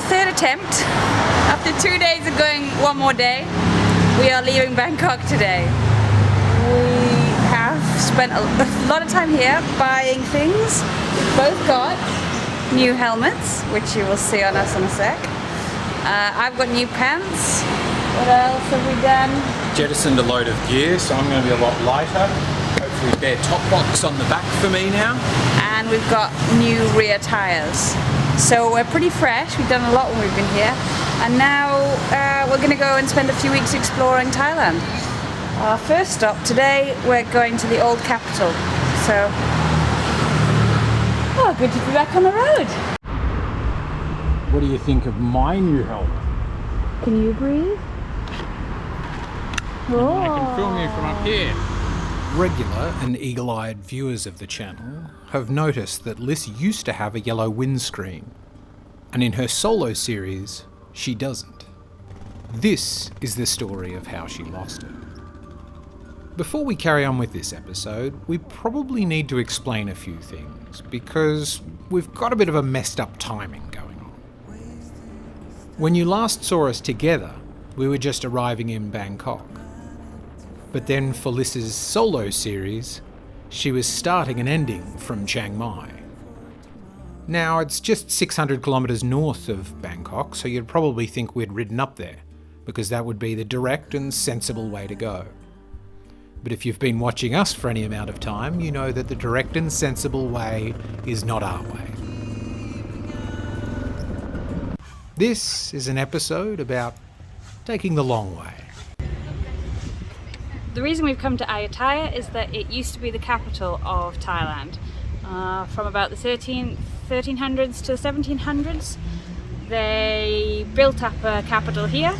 third attempt. After 2 days of going one more day, we are leaving Bangkok today. We have spent a lot of time here buying things. We've both got new helmets, which you will see on us in a sec. I've got new pants. What else have we done? Jettisoned a load of gear, so I'm going to be a lot lighter. Hopefully bare top box on the back for me now. And we've got new rear tyres. So we're pretty fresh. We've done a lot when we've been here. And now we're going to go and spend a few weeks exploring Thailand. Our first stop today, we're going to the old capital. So, oh, good to be back on the road. What do you think of my new helmet? Can you breathe? Oh. I can film you from up here. Regular and eagle-eyed viewers of the channel have noticed that Liz used to have a yellow windscreen, and in her solo series, she doesn't. This is the story of how she lost it. Before we carry on with this episode, we probably need to explain a few things, because we've got a bit of a messed up timing going on. When you last saw us together, we were just arriving in Bangkok. But then for Liz's solo series, she was starting and ending from Chiang Mai. Now, it's just 600 kilometres north of Bangkok, so you'd probably think we'd ridden up there, because that would be the direct and sensible way to go. But if you've been watching us for any amount of time, you know that the direct and sensible way is not our way. This is an episode about taking the long way. The reason we've come to Ayutthaya is that it used to be the capital of Thailand. From about the 1300s to the 1700s, they built up a capital here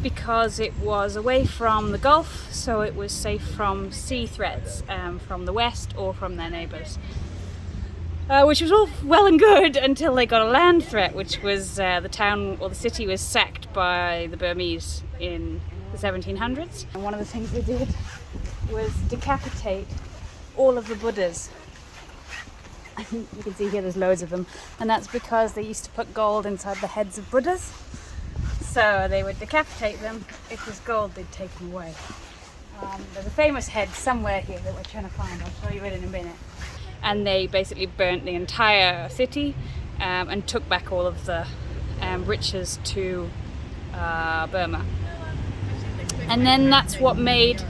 because it was away from the Gulf, so it was safe from sea threats from the west or from their neighbours. Which was all well and good until they got a land threat, which was the town or the city was sacked by the Burmese in the 1700s. And one of the things they did was decapitate all of the Buddhas. You can see here there's loads of them, and that's because they used to put gold inside the heads of Buddhas. So they would decapitate them if this gold they'd taken away. There's a famous head somewhere here that we're trying to find. I'll show you it in a minute. And they basically burnt the entire city and took back all of the riches to Burma. And then that's what made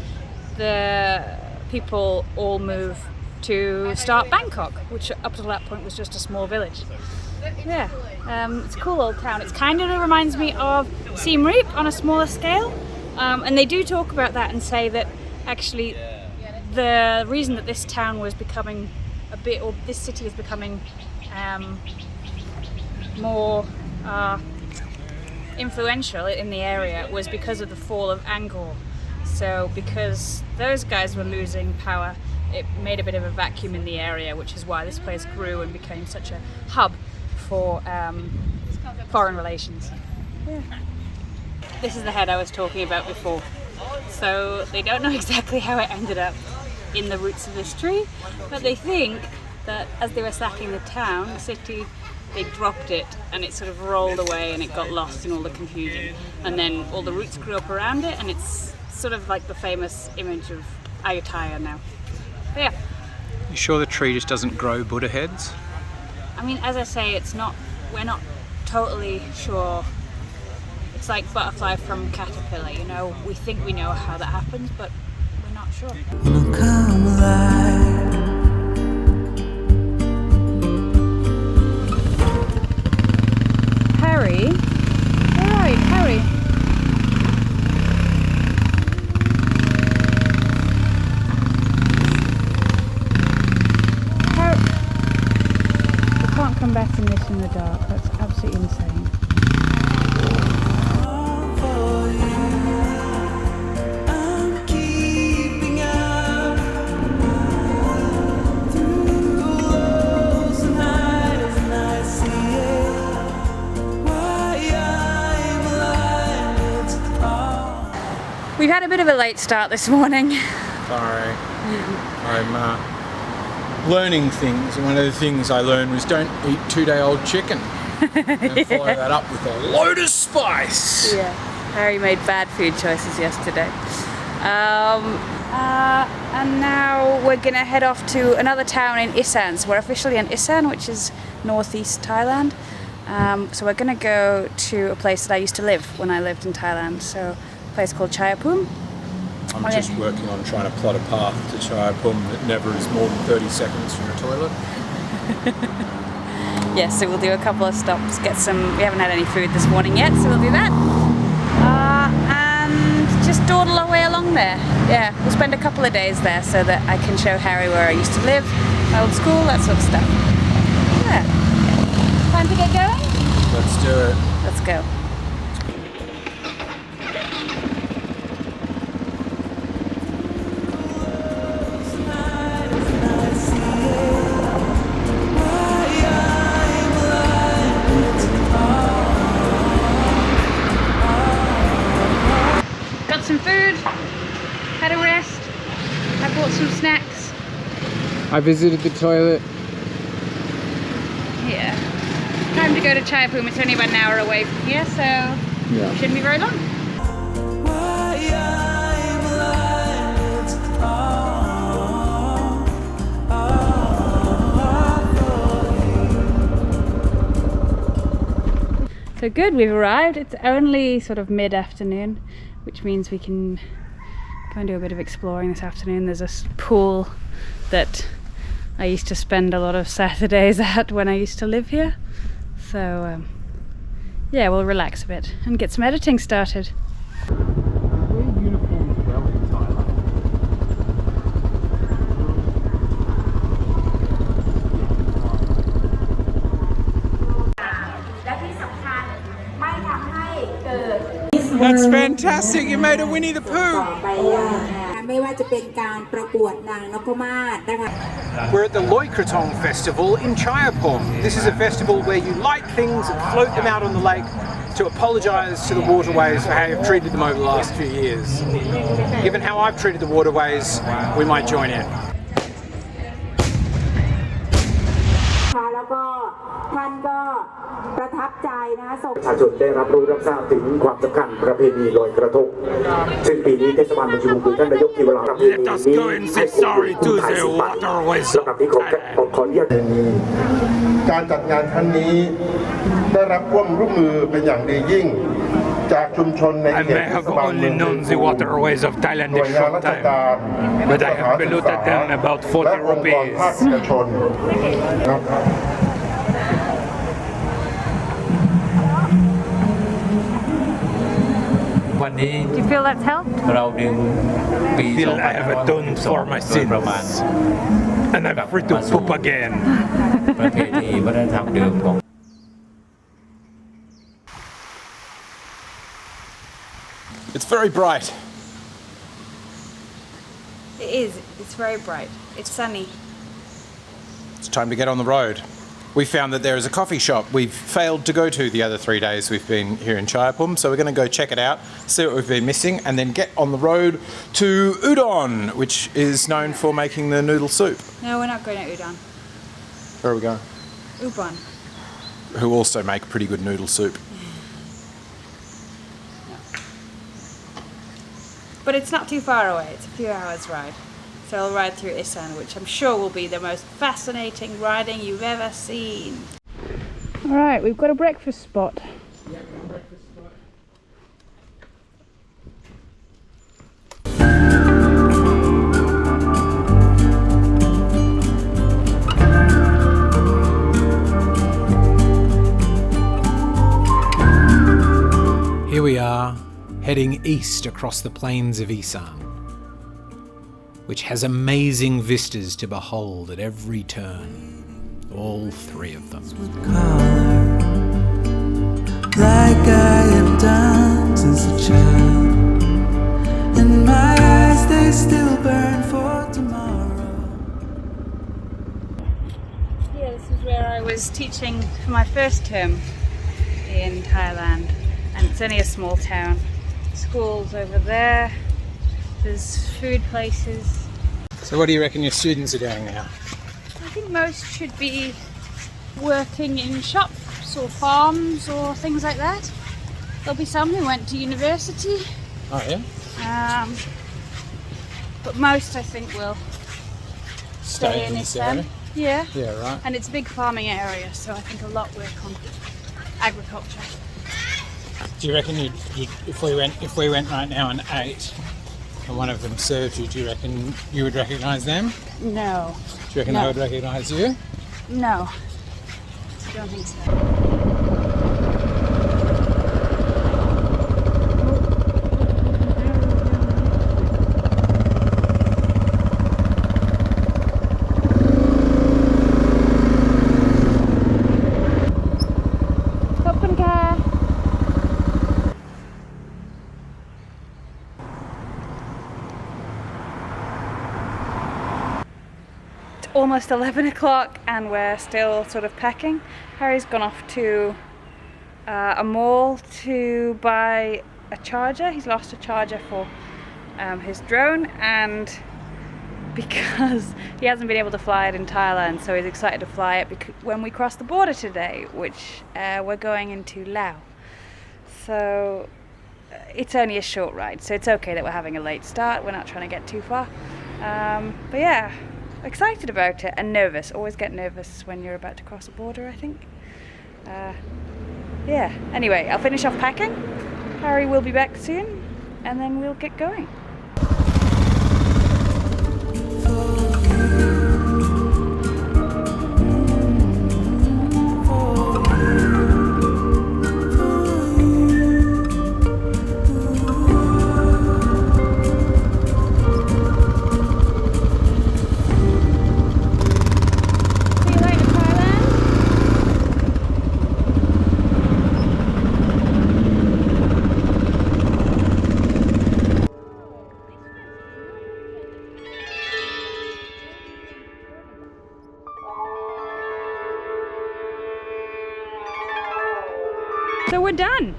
the people all move to start Bangkok, which up to that point was just a small village. Yeah, it's a cool old town. It kind of reminds me of Siem Reap on a smaller scale. And they do talk about that and say that actually the reason that this town was becoming a bit, or this city is becoming more influential in the area was because of the fall of Angkor. So because those guys were losing power, it made a bit of a vacuum in the area, which is why this place grew and became such a hub for foreign relations. Yeah. This is the head I was talking about before. So they don't know exactly how it ended up in the roots of this tree, but they think that as they were sacking the town, the city, they dropped it and it sort of rolled away and it got lost in all the confusion. And then all the roots grew up around it, and it's sort of like the famous image of Ayutthaya now. But yeah. You sure the tree just doesn't grow Buddha heads? I mean, as I say, we're not totally sure. It's like butterfly from caterpillar, you know, we think we know how that happens, but we're not sure. Harry? Alright, Harry. We can't come back in this in the dark, that's absolutely insane. We've had a bit of a late start this morning. Sorry. I'm learning things, and one of the things I learned was don't eat 2-day-old chicken. and follow that up with a load of spice. Yeah, Harry made bad food choices yesterday. And now we're gonna head off to another town in Isan. So we're officially in Isan, which is northeast Thailand. So we're gonna go to a place that I used to live when I lived in Thailand. So a place called Chaiyaphum. I'm just working on trying to plot a path to Chaiyaphum that never is more than 30 seconds from the toilet. Yes, so we'll do a couple of stops, get some, we haven't had any food this morning yet, so we'll do that. And just dawdle our way along there. Yeah, we'll spend a couple of days there so that I can show Harry where I used to live, my old school, that sort of stuff. Yeah. Time to get going? Let's do it. Let's go. Some food, had a rest, I bought some snacks. I visited the toilet. Yeah. Time to go to Chaiyaphum, it's only about an hour away from here, so Yeah. Shouldn't be very long. So good, we've arrived. It's only sort of mid-afternoon, which means we can go and do a bit of exploring this afternoon. There's a pool that I used to spend a lot of Saturdays at when I used to live here. So yeah, we'll relax a bit and get some editing started. That's fantastic, you made a Winnie the Pooh! We're at the Loi Krathong festival in Chaiyaphum. This is a festival where you light things and float them out on the lake to apologise to the waterways for how you've treated them over the last few years. Given how I've treated the waterways, we might join in. ประทับใจนะประชาชนได้รับรู้รับทราบถึงความสำคัญประเพณีลอยกระทงซึ่งปีนี้เทศบาลเมืองชุมพรท่านนายกที่เวลาประเพณีนี้ให้ผู้คนไทย10 บาทสำหรับที่ขออนุญาต การจัดงานครั้งนี้ได้รับความร่วมมือเป็นอย่างดียิ่งจากชุมชนในเขตเทศบาลเมืองชุมพรหน่วยงานราชการและสถานศึกษาและองค์กรภาคเอกชน วันนี้ Do you feel that's helped? เราดึงปี I have atoned for my sins and I'm free to poop again. ประเพณีวัฒนธรรมเดิมของ It's very bright. It is. It's very bright. It's sunny. It's time to get on the road. We found that there is a coffee shop we've failed to go to the other 3 days we've been here in Chaiyaphum, so we're going to go check it out, see what we've been missing, and then get on the road to Udon, which is known for making the noodle soup. No, we're not going to Udon. Where are we going? Ubon. Who also make pretty good noodle soup. No. But it's not too far away. It's a few hours ride. So I'll ride through Isan, which I'm sure will be the most fascinating riding you've ever seen. Alright, we've got a breakfast spot. Here we are, heading east across the plains of Isan, which has amazing vistas to behold at every turn, all three of them. Like I have done since a child, and my eyes they still burn for tomorrow. Yeah, this is where I was teaching for my first term in Thailand, and it's only a small town. Schools over there. There's food places. So what do you reckon your students are doing now? I think most should be working in shops shops or farms or things like that. There'll be some who went to university. Oh yeah? But most I think will stay in this Isan. area? Yeah. Yeah, right. And it's a big farming area, so I think a lot work on agriculture. Do you reckon if we went right now and ate, and one of them served you, do you reckon you would recognise them? No. Do you reckon they would recognise you? No. I don't think so. Almost 11 o'clock and we're still sort of packing. Harry's gone off to a mall to buy a charger. He's lost a charger for his drone, and because he hasn't been able to fly it in Thailand, so he's excited to fly it when we cross the border today, which we're going into Laos. So it's only a short ride, so it's okay that we're having a late start. We're not trying to get too far. But yeah, excited about it and nervous. Always get nervous when you're about to cross a border, I think. Yeah, anyway, I'll finish off packing. Harry will be back soon and then we'll get going. So we're done.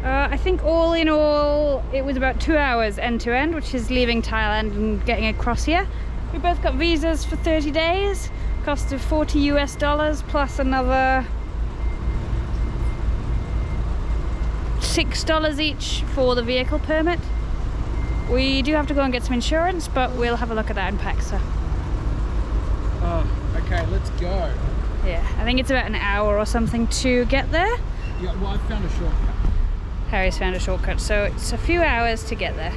I think all in all it was about 2 hours end to end, which is leaving Thailand and getting across here. We both got visas for 30 days, cost of $40 US plus another $6 each for the vehicle permit. We do have to go and get some insurance, but we'll have a look at that and pack, so. Oh, okay, let's go. Yeah, I think it's about an hour or something to get there. Yeah, well, I found a shortcut. Harry's found a shortcut, so it's a few hours to get there.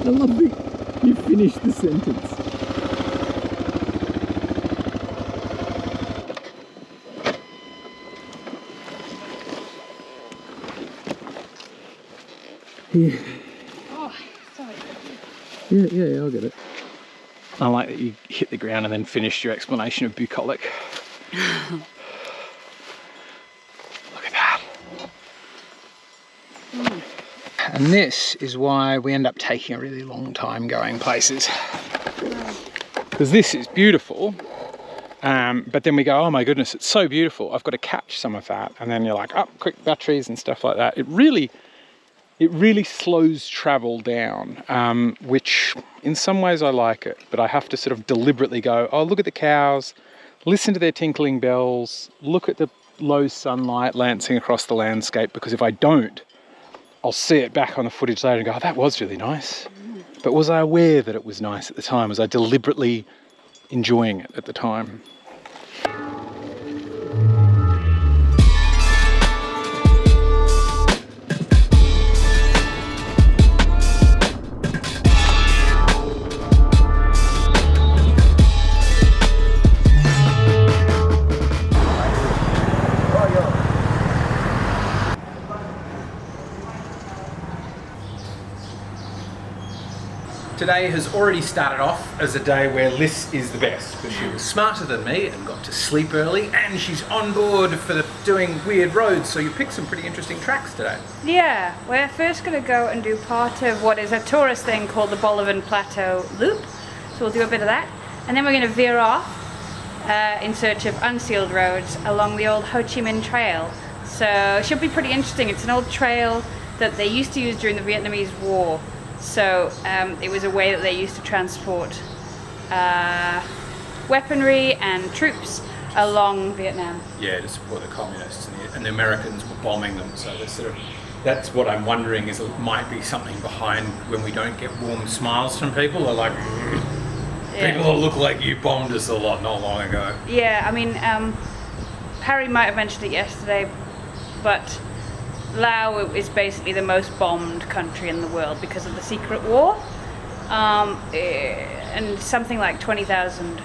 I love that you finished the sentence. Yeah. Oh, sorry. Yeah, I'll get it. I like that you hit the ground and then finished your explanation of bucolic. Look at that. And this is why we end up taking a really long time going places. Because this is beautiful, but then we go, oh my goodness, it's so beautiful, I've got to catch some of that. And then you're like, oh, quick batteries and stuff like that. It really slows travel down, which in some ways I like it, but I have to sort of deliberately go, oh, look at the cows, listen to their tinkling bells, look at the low sunlight lancing across the landscape, because if I don't, I'll see it back on the footage later and go, oh, that was really nice. But was I aware that it was nice at the time? Was I deliberately enjoying it at the time? Today has already started off as a day where Liz is the best because she was smarter than me and got to sleep early, and she's on board for doing weird roads, so you picked some pretty interesting tracks today. Yeah, we're first going to go and do part of what is a tourist thing called the Bolivar Plateau Loop, so we'll do a bit of that, and then we're going to veer off in search of unsealed roads along the old Ho Chi Minh Trail. So it should be pretty interesting. It's an old trail that they used to use during the Vietnamese War. So it was a way that they used to transport weaponry and troops along Vietnam. Yeah, to support the communists, and the Americans were bombing them. So that's what I'm wondering is it might be something behind when we don't get warm smiles from people. They're like, people that look like you bombed us a lot not long ago. Yeah, I mean, Harry might have mentioned it yesterday, but Laos is basically the most bombed country in the world because of the secret war, and something like 20,000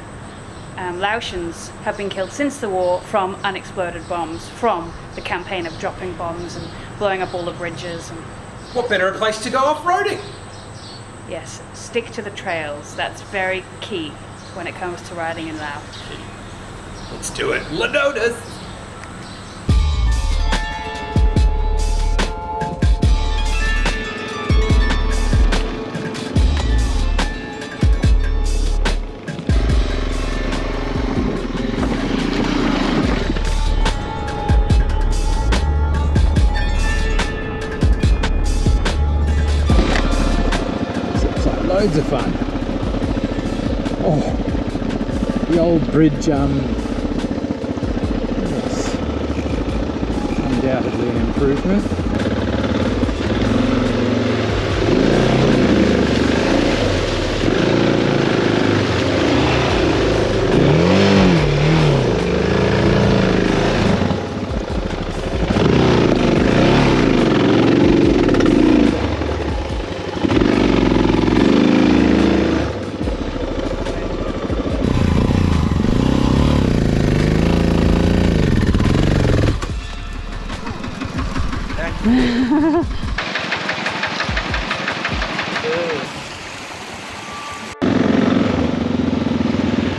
Laotians have been killed since the war from unexploded bombs, from the campaign of dropping bombs and blowing up all the bridges. And what better a place to go off-roading? Yes, stick to the trails. That's very key when it comes to riding in Laos. Let's do it. Lanodas! Loads of fun. Oh, the old bridge, yes, undoubtedly an improvement.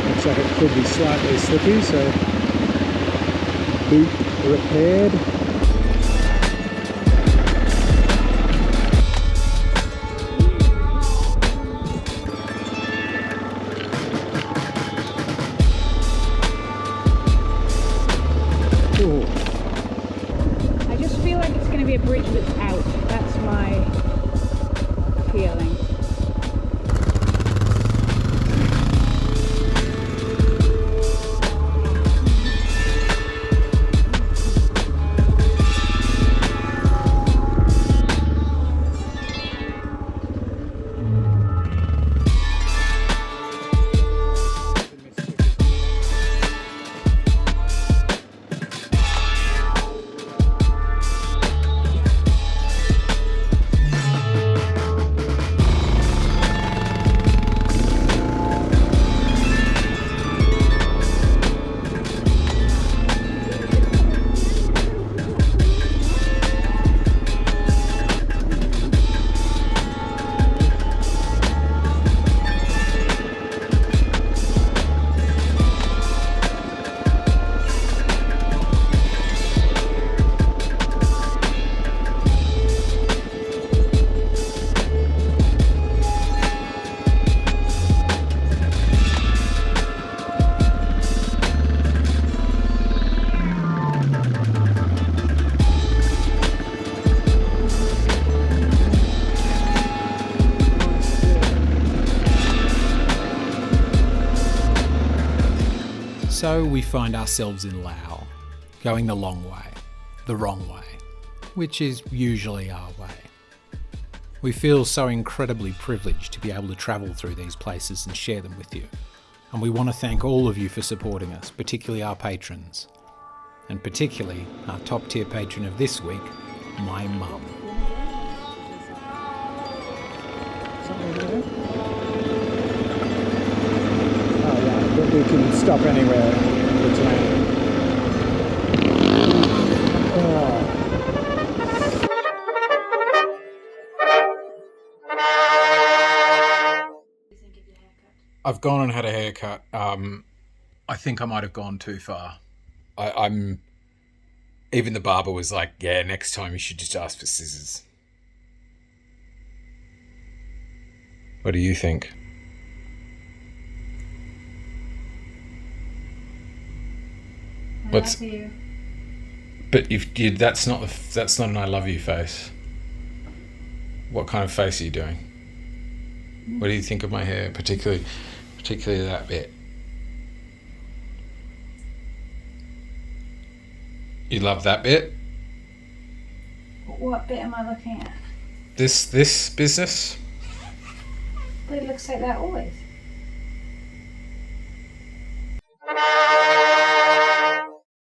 Looks like it could be slightly slippy, so boot repaired. Ooh. I just feel like it's going to be a bridge that's out. That's my feeling. So we find ourselves in Laos, going the long way, the wrong way, which is usually our way. We feel so incredibly privileged to be able to travel through these places and share them with you. And we want to thank all of you for supporting us, particularly our patrons. And particularly our top tier patron of this week, my mum. Oh yeah, but we can stop anywhere for tonight. Oh. I've gone and had a haircut. I think I might have gone too far. I'm. Even the barber was like, "Yeah, next time you should just ask for scissors." What do you think? What's? But if you, that's not an "I love you" face. What kind of face are you doing? What do you think of my hair, particularly that bit? You love that bit? What bit am I looking at? This business? But it looks like that always.